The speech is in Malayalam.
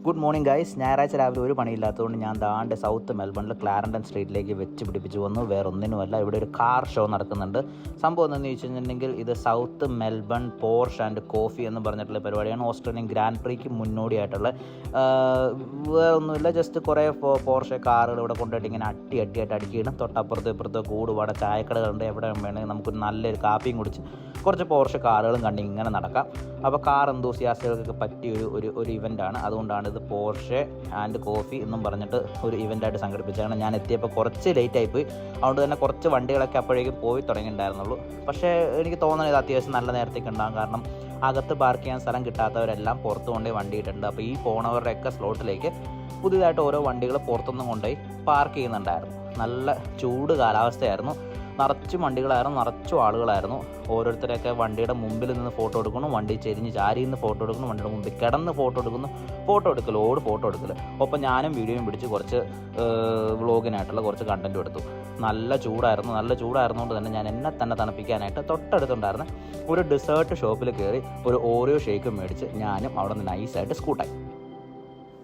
Good morning guys. ഞായറാഴ്ച രാവിലെ ഒരു പണിയില്ലാത്തതുകൊണ്ട് ഞാൻ ദാണ്ട് സൗത്ത് മെൽബണിൽ ക്ലാരൻഡൻ സ്ട്രീറ്റിലേക്ക് വെച്ച് പിടിപ്പിച്ച് വന്നു. വേറൊന്നിനുമല്ല, ഇവിടെ ഒരു കാർ ഷോ നടക്കുന്നുണ്ട്. സംഭവം എന്താണെന്ന് ചോദിച്ചു കഴിഞ്ഞിട്ടുണ്ടെങ്കിൽ ഇത് south Melbourne Porsche and coffee എന്ന് പറഞ്ഞിട്ടുള്ള പരിപാടിയാണ്. ഓസ്ട്രേലിയൻ ഗ്രാൻഡ് പ്രീക്ക് മുന്നോടിയായിട്ടുള്ള വേറൊന്നുമില്ല, ജസ്റ്റ് കുറേ പോർഷെ കാറുകൾ ഇവിടെ കൊണ്ടുപോയിട്ട് ഇങ്ങനെ അടിയായിട്ട് അടുക്കിയിടും. തൊട്ടപ്പുറത്തും ഇപ്പുറത്തും കൂടുപാടെ ചായക്കടകളുണ്ട്. എവിടെ വേണമെങ്കിൽ നമുക്കൊരു നല്ലൊരു കാപ്പിയും കുടിച്ച് കുറച്ച് പോർഷെ കാറുകളും കണ്ട് ഇങ്ങനെ നടക്കാം. അപ്പോൾ കാർ എന്തൂസിയാസ്റ്റുകൾക്ക് പറ്റിയ ഒരു ഇവൻ്റാണ്. അതുകൊണ്ടാണ് ഇത് പോർഷെ ആൻഡ് കോഫി എന്നും പറഞ്ഞിട്ട് ഒരു ഇവൻ്റായിട്ട് സംഘടിപ്പിച്ചതാണ്. ഞാൻ എത്തിയപ്പോൾ കുറച്ച് ലേറ്റായിപ്പോയി, അതുകൊണ്ട് തന്നെ കുറച്ച് വണ്ടികളൊക്കെ അപ്പോഴേക്കും പോയി തുടങ്ങിയിട്ടുണ്ടായിരുന്നുള്ളൂ. പക്ഷേ എനിക്ക് തോന്നുന്നത് ഇത് അത്യാവശ്യം നല്ല നേരത്തേക്ക് ഉണ്ടാകും. കാരണം അകത്ത് പാർക്ക് ചെയ്യാൻ സ്ഥലം കിട്ടാത്തവരെല്ലാം പുറത്ത് കൊണ്ടുപോയി വണ്ടി ഇട്ടിട്ടുണ്ട്. അപ്പോൾ ഈ പോണവരുടെയൊക്കെ സ്ലോട്ടിലേക്ക് പുതിയതായിട്ട് ഓരോ വണ്ടികൾ പുറത്തുനിന്നും കൊണ്ടുപോയി പാർക്ക് ചെയ്യുന്നുണ്ടായിരുന്നു. നല്ല ചൂട് കാലാവസ്ഥയായിരുന്നു. നിറച്ചും വണ്ടികളായിരുന്നു, നിറച്ചും ആളുകളായിരുന്നു. ഓരോരുത്തരൊക്കെ വണ്ടിയുടെ മുമ്പിൽ നിന്ന് ഫോട്ടോ എടുക്കുന്നു, വണ്ടി ചെരിഞ്ഞ് ചാരി നിന്ന് ഫോട്ടോ എടുക്കുന്നു, വണ്ടിയുടെ മുമ്പിൽ കിടന്ന് ഫോട്ടോ എടുക്കുന്നു, ഫോട്ടോ എടുക്കൽ. ഒപ്പം ഞാനും വീഡിയോയും പിടിച്ച് കുറച്ച് വ്ളോഗിനായിട്ടുള്ള കുറച്ച് കണ്ടൻറ്റും എടുത്തു. നല്ല ചൂടായിരുന്നുകൊണ്ട് തന്നെ ഞാൻ എന്നെ തന്നെ തണുപ്പിക്കാനായിട്ട് തൊട്ടടുത്തുണ്ടായിരുന്ന ഒരു ഡെസേർട്ട് ഷോപ്പിൽ കയറി ഒരു ഓറിയോ ഷേക്കും മേടിച്ച് ഞാനും അവിടെ നിന്ന് നൈസായിട്ട് സ്കൂട്ടായി.